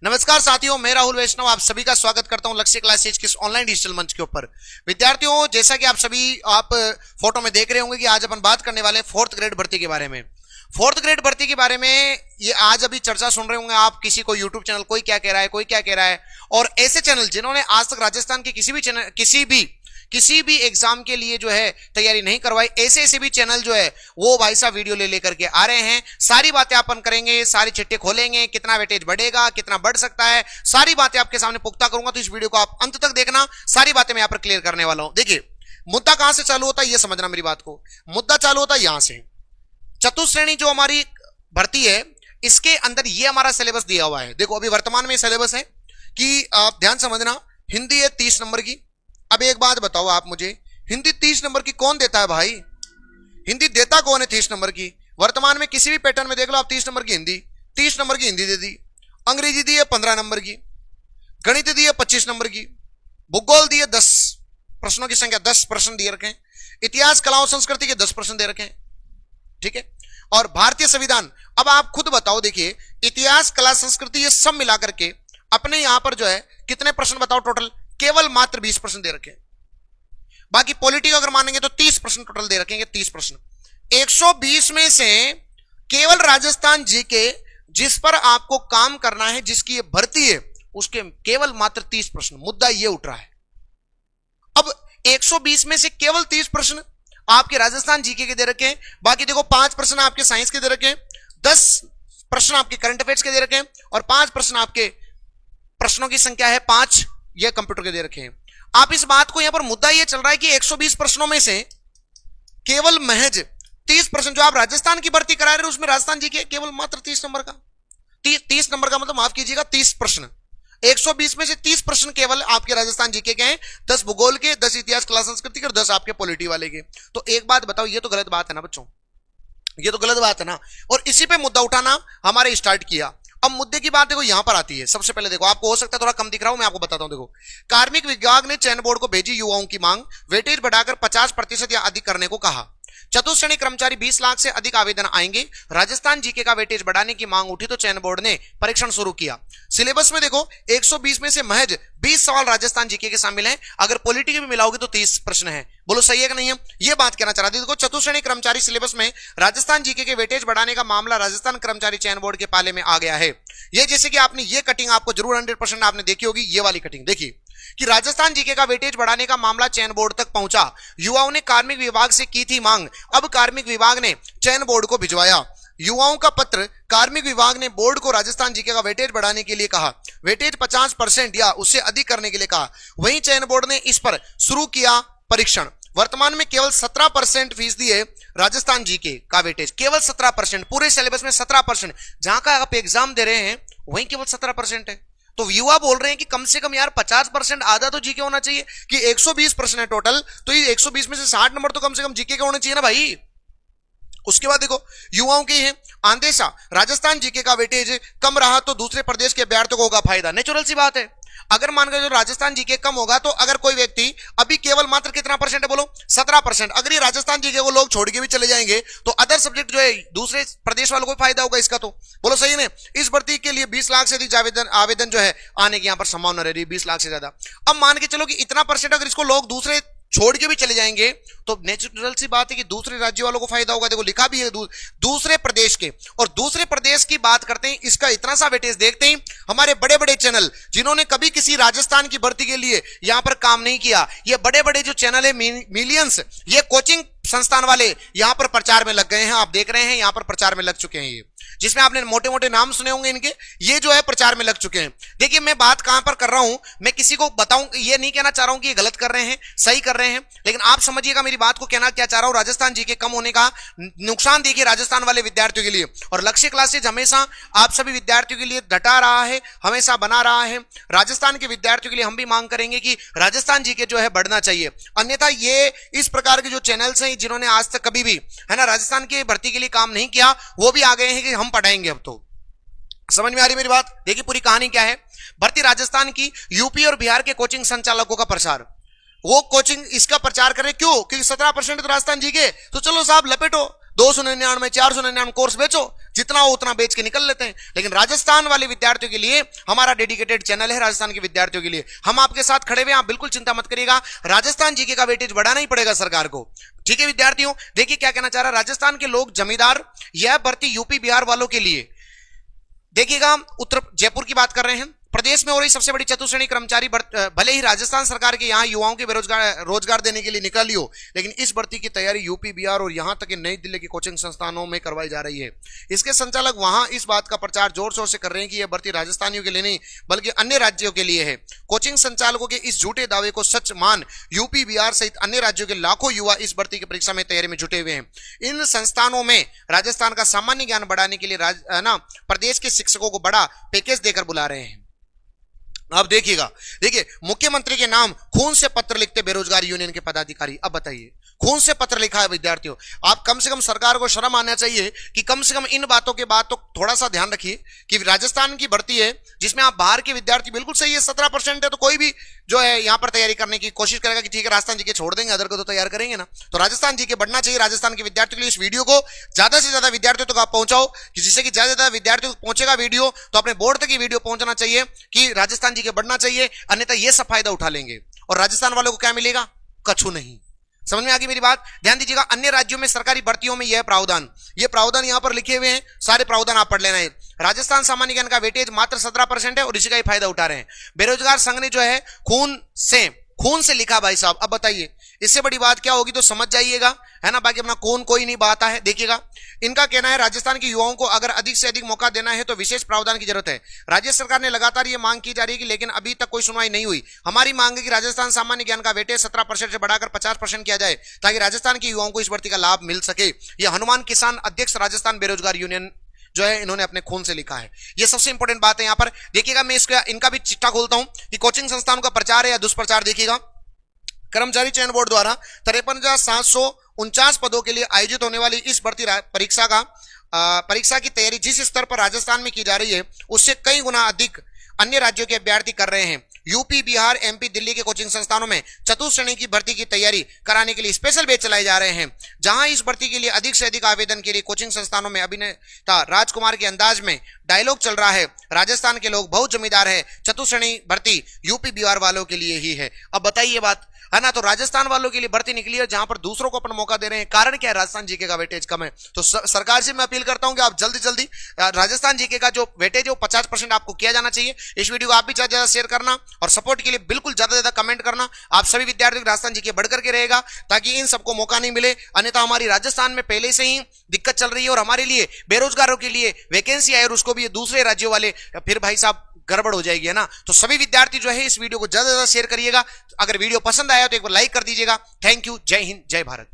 नमस्कार साथियों, मैं राहुल वैष्णव आप सभी का स्वागत करता हूं लक्ष्य क्लासेज के ऑनलाइन डिजिटल मंच के ऊपर। विद्यार्थियों, जैसा कि आप फोटो में देख रहे होंगे कि आज अपन बात करने वाले फोर्थ ग्रेड भर्ती के बारे में। फोर्थ ग्रेड भर्ती के बारे में ये आज अभी चर्चा सुन रहे होंगे आप, किसी को यूट्यूब चैनल कोई क्या कह रहा है, कोई क्या कह रहा है। और ऐसे चैनल जिन्होंने आज तक राजस्थान के किसी भी एग्जाम के लिए जो है तैयारी नहीं करवाई, ऐसे भी चैनल जो है वो भाई साहब वीडियो ले लेकर के आ रहे हैं। सारी बातें अपन करेंगे, सारी चिट्ठे खोलेंगे, कितना वेटेज बढ़ेगा, कितना बढ़ सकता है, सारी बातें आपके सामने पुख्ता करूंगा। तो इस वीडियो को आप अंत तक देखना, सारी बातें मैं यहां पर क्लियर करने वाला हूं। देखिए, मुद्दा कहां से चालू होता है ये समझना मेरी बात को। मुद्दा चालू होता है यहां से, चतुश्रेणी जो हमारी भर्ती है इसके अंदर ये हमारा सिलेबस दिया हुआ है। देखो, अभी वर्तमान में सिलेबस है कि आप ध्यान समझना, हिंदी है 30 नंबर की। अब एक बात बताओ आप मुझे, हिंदी 30 नंबर की कौन देता है भाई? हिंदी देता कौन है 30 नंबर की? वर्तमान में किसी भी पैटर्न में देख लो आप, 30 नंबर की हिंदी, 30 नंबर की हिंदी दे दी। अंग्रेजी दी है 15 नंबर की, गणित दी है 25 नंबर की, भूगोल दी है 10 प्रश्नों की संख्या, 10 प्रश्न दिए रखे हैं। इतिहास, कला और संस्कृति के 10 प्रश्न दे रखे हैं, ठीक है। और भारतीय संविधान, अब आप खुद बताओ, देखिए इतिहास, कला, संस्कृति ये सब मिलाकर के अपने यहां पर जो है कितने प्रश्न बताओ टोटल? केवल मात्र 20 प्रश्न दे रखे हैं। बाकी पॉलिटी अगर मानेंगे तो 30 प्रश्न टोटल दे रखेंगे, 30 प्रश्न। 120 में से केवल राजस्थान जीके जिस पर आपको काम करना है, जिसकी ये भर्ती है, उसके केवल मात्र 30 प्रश्न। मुद्दा ये उठ रहा है। अब 120 में से केवल 30 प्रश्न आपके राजस्थान जीके के दे रखे हैं। बाकी देखो 5 प्रश्न आपके साइंस के दे रखे हैं, 10 प्रश्न आपके करंट अफेयर्स के दे रखे हैं, और 5 प्रश्न आपके प्रश्नों की संख्या है 5, ये कंप्यूटर के दे रखे हैं। आप इस बात को यहां पर मुद्दा ये चल रहा है कि 120 प्रश्नों में से केवल महज 30 प्रश्न जो आप राजस्थान की भर्ती करा रहे हैं उसमें राजस्थान जी के केवल मात्र 30 नंबर का 30 नंबर का मतलब माफ कीजिएगा 30 प्रश्न। 120 में से 30 प्रश्न केवल आपके राजस्थान जीके के हैं, 10 भूगोल के, 10 इतिहास, कला, संस्कृति के, और 10 आपके पॉलिटी वाले के। तो एक बात बताओ, ये तो गलत बात है ना बच्चों, ये तो गलत बात है ना। और इसी पे मुद्दा उठाना हमारे स्टार्ट किया। अब मुद्दे की बात देखो यहां पर आती है। सबसे पहले देखो, आपको हो सकता है थोड़ा कम दिख रहा हूं, मैं आपको बताता हूं। देखो, कार्मिक विभाग ने चयन बोर्ड को भेजी युवाओं की मांग, वेटेज बढ़ाकर 50% या अधिक करने को कहा। चतुश्रेणी कर्मचारी 20 लाख से अधिक आवेदन आएंगे। राजस्थान जीके का वेटेज बढ़ाने की मांग उठी तो चयन बोर्ड ने परीक्षण शुरू किया। सिलेबस में देखो 120 में से महज 20 सवाल राजस्थान जीके के शामिल हैं। अगर पॉलिटी के भी मिलाओगे तो 30 प्रश्न है। बोलो सही है कि नहीं है? ये बात कहना चाह रहा था। देखो, चतुश्रेणी कर्मचारी सिलेबस में राजस्थान जीके के वेटेज बढ़ाने का मामला राजस्थान कर्मचारी चयन बोर्ड के पाले में आ गया है। ये जैसे कि आपने ये कटिंग आपको जरूर 100% आपने देखी होगी, ये वाली कटिंग देखिए कि राजस्थान जीके का वेटेज बढ़ाने का मामला चयन बोर्ड तक पहुंचा। युवाओं ने कार्मिक विभाग से की थी मांग, अब कार्मिक विभाग ने चयन बोर्ड को भिजवाया। युवाओं का पत्र, कार्मिक विभाग ने बोर्ड को राजस्थान जीके का वेटेज बढ़ाने के लिए कहा, वेटेज 50% या उससे अधिक करने के लिए कहा। वहीं चयन बोर्ड ने इस पर शुरू किया परीक्षण। वर्तमान में केवल 17% फीसदी है राजस्थान जीके का वेटेज, केवल 17%, पूरे सिलेबस में 17%। जहां का आप एग्जाम दे रहे हैं वहीं केवल 17% है। तो युवा बोल रहे हैं कि कम से कम यार 50%, आधा तो जीके होना चाहिए। कि 120 प्रश्न है टोटल, तो ये 120 में से 60 नंबर तो कम से कम जीके के होने चाहिए ना भाई। उसके बाद देखो, युवाओं की है आंदेशा, राजस्थान जीके का वेटेज कम रहा तो दूसरे प्रदेश के अभ्यर्थियों को होगा फायदा। नेचुरल सी बात है। अगर मान के जो राजस्थान जीके कम होगा तो अगर कोई व्यक्ति अभी केवल मात्र कितना परसेंट है, बोलो 17%, अगर ये राजस्थान जीके को लोग छोड़ के भी चले जाएंगे तो अदर सब्जेक्ट जो है दूसरे प्रदेश वालों को फायदा होगा इसका। तो बोलो सही है। इस भर्ती के लिए 20 लाख से अधिक आवेदन जो है आने की यहाँ पर संभावना रह रही है, 20 लाख से ज्यादा। अब मान के चलो कि इतना परसेंट अगर इसको लोग दूसरे छोड़ के भी चले जाएंगे तो नेचुरल सी बात है कि दूसरे राज्य वालों को फायदा होगा। देखो लिखा भी है दूसरे प्रदेश के, और दूसरे प्रदेश की बात करते हैं, इसका इतना सा वेटेज देखते ही हमारे बड़े बड़े चैनल जिन्होंने कभी किसी राजस्थान की भर्ती के लिए यहां पर काम नहीं किया, ये बड़े बड़े जो चैनल है मिलियंस, ये कोचिंग संस्थान वाले यहां पर प्रचार में लग गए हैं। आप देख रहे हैं यहां पर प्रचार में लग चुके हैं, ये जिसमें आपने मोटे मोटे नाम सुने होंगे इनके, ये जो है प्रचार में लग चुके हैं। देखिए मैं बात कहां पर कर रहा हूं, मैं किसी को बताऊं, ये नहीं कहना चाह रहा हूं कि ये गलत कर रहे हैं, सही कर रहे हैं, लेकिन आप समझिएगा मेरी बात को। कहना क्या चाह रहा हूं, राजस्थान जीके कम होने का नुकसान देखिए राजस्थान वाले विद्यार्थियों के लिए। और लक्ष्य क्लासेज हमेशा आप सभी विद्यार्थियों के लिए डटा रहा है, हमेशा बना रहा है। राजस्थान के विद्यार्थियों के लिए हम भी मांग करेंगे कि राजस्थान जीके जो है बढ़ना चाहिए। अन्यथा ये इस प्रकार के जो चैनल्स हैं जिन्होंने आज तक कभी भी है ना राजस्थान की भर्ती के लिए काम नहीं किया, वो भी आ गए हैं कि हम पढ़ाएंगे। अब तो समझ में आ रही मेरी बात? देखिए पूरी कहानी क्या है। भर्ती राजस्थान की, यूपी और बिहार के कोचिंग संचालकों का प्रचार, वो कोचिंग इसका प्रचार कर रहे क्यों? क्योंकि 17% तो राजस्थान जीके, तो चलो साहब लपेटो 299 499 कोर्स बेचो, जितना हो उतना बेच के निकल लेते हैं। लेकिन राजस्थान वाले विद्यार्थियों के लिए हमारा डेडिकेटेड चैनल है, राजस्थान के विद्यार्थियों के लिए हम आपके साथ खड़े हुए, आप बिल्कुल चिंता मत करिएगा। राजस्थान जीके का वेटेज बढ़ाना ही पड़ेगा सरकार को, ठीक है विद्यार्थियों। देखिए क्या कहना चाह रहा है राजस्थान के लोग जमींदार, यह भर्ती यूपी बिहार वालों के लिए। देखिएगा उत्तर जयपुर की बात कर रहे हैं, प्रदेश में हो रही सबसे बड़ी चतुश्रेणी कर्मचारी भले ही राजस्थान सरकार के यहां युवाओं के रोजगार देने के लिए निकाली हो, लेकिन इस भर्ती की तैयारी यूपी बिहार और यहां तक कि नई दिल्ली की कोचिंग संस्थानों में करवाई जा रही है। इसके संचालक वहां इस बात का प्रचार जोर शोर से कर रहे हैं कि यह भर्ती राजस्थानियों के लिए नहीं बल्कि अन्य राज्यों के लिए है। कोचिंग संचालकों के इस झूठे दावे को सच मान यूपी बिहार सहित अन्य राज्यों के लाखों युवा इस भर्ती की परीक्षा में तैयारी में जुटे हुए हैं। इन संस्थानों में राजस्थान का सामान्य ज्ञान बढ़ाने के लिए प्रदेश के शिक्षकों को बड़ा पैकेज देकर बुला रहे हैं। अब देखिएगा, देखिए मुख्यमंत्री के नाम खून से पत्र लिखते बेरोजगार यूनियन के पदाधिकारी। अब बताइए, खून से पत्र लिखा है विद्यार्थियों। आप कम से कम सरकार को शर्म आना चाहिए कि कम से कम इन बातों के बाद तो थोड़ा सा ध्यान रखिए कि राजस्थान की भर्ती है जिसमें आप बाहर के विद्यार्थी, बिल्कुल सही है 17% है, तो कोई भी जो है यहां पर तैयारी करने की कोशिश करेगा कि ठीक है राजस्थान जी के छोड़ देंगे, अदर को तो तैयार करेंगे ना। तो राजस्थान जी के बढ़ना चाहिए। राजस्थान के विद्यार्थियों के लिए इस वीडियो को ज्यादा से ज्यादा विद्यार्थियों तक आप पहुंचाओ कि जिससे कि ज्यादा से ज्यादा विद्यार्थियों को पहुंचेगा वीडियो, तो अपने बोर्ड तक ये वीडियो पहुंचना चाहिए कि राजस्थान जी के बढ़ना चाहिए, अन्यथा ये सब फायदा उठा लेंगे और राजस्थान वालों को क्या मिलेगा? कछु नहीं। समझ में आ गई मेरी बात? ध्यान दीजिएगा, अन्य राज्यों में सरकारी भर्तियों में यह प्रावधान यहां पर लिखे हुए हैं, सारे प्रावधान आप पढ़ लेना है। राजस्थान सामान्य ज्ञान का वेटेज मात्र 17% है और इसी का ही फायदा उठा रहे हैं। बेरोजगार संघ ने जो है खून से लिखा भाई साहब। अब बताइए इससे बड़ी बात क्या होगी, तो समझ जाइएगा, है ना। बाकी अपना कौन कोई नहीं बाता है। देखिएगा, इनका कहना है राजस्थान के युवाओं को अगर अधिक से अधिक मौका देना है तो विशेष प्रावधान की जरूरत है। राज्य सरकार ने लगातार ये मांग की जा रही है लेकिन अभी तक कोई सुनवाई नहीं हुई। हमारी मांग है कि राजस्थान सामान्य ज्ञान का वेटेज 17% से बढ़ाकर 50% किया जाए ताकि राजस्थान के युवाओं को इस भर्ती का लाभ मिल सके। यह हनुमान किसान अध्यक्ष राजस्थान बेरोजगार यूनियन जो है इन्होंने अपने खून से लिखा है। ये सबसे इंपॉर्टेंट बात है यहां पर। देखिएगा, मैं इनका भी चिट्ठा खोलता हूं कि कोचिंग संस्थानों का प्रचार है या दुष्प्रचार। देखिएगा, कर्मचारी चयन बोर्ड द्वारा 53,749 पदों के लिए आयोजित होने वाली इस भर्ती परीक्षा की तैयारी जिस स्तर पर राजस्थान में की जा रही है उससे कई गुना अधिक अन्य राज्यों के अभ्यर्थी कर रहे हैं। यूपी बिहार एमपी दिल्ली के कोचिंग संस्थानों में चतुश्रेणी की भर्ती की तैयारी कराने के लिए स्पेशल बैच चलाए जा रहे हैं। जहां इस भर्ती के लिए अधिक से अधिक आवेदन के लिए कोचिंग संस्थानों में अभिनेता राजकुमार के अंदाज में डायलॉग चल रहा है, राजस्थान के लोग बहुत जमींदार है, चतुश्रेणी भर्ती यूपी बिहार वालों के लिए ही है। अब बताइए बात, है ना। तो राजस्थान वालों के लिए भर्ती निकली है जहां पर दूसरों को अपना मौका दे रहे हैं। कारण क्या है? राजस्थान जीके का वेटेज कम है। तो सरकार से मैं अपील करता हूं कि आप जल्दी जल्दी राजस्थान जीके का जो वेटेज है 50% आपको किया जाना चाहिए। इस वीडियो को आप भी ज्यादा ज्यादा शेयर करना और सपोर्ट के लिए बिल्कुल ज्यादा ज्यादा कमेंट करना। आप सभी विद्यार्थियों को राजस्थान जीके बढ़ करके रहेगा ताकि इन सबको मौका नहीं मिले, अन्यथा हमारी राजस्थान में पहले से ही दिक्कत चल रही है और हमारे लिए बेरोजगारों के लिए वैकेंसी आए और उसको भी दूसरे राज्यों वाले फिर भाई साहब गड़बड़ हो जाएगी, है ना। तो सभी विद्यार्थी जो है इस वीडियो को ज्यादा से ज्यादा शेयर करिएगा। अगर वीडियो पसंद आया तो एक बार लाइक कर दीजिएगा। Thank you. जय हिंद, जय भारत।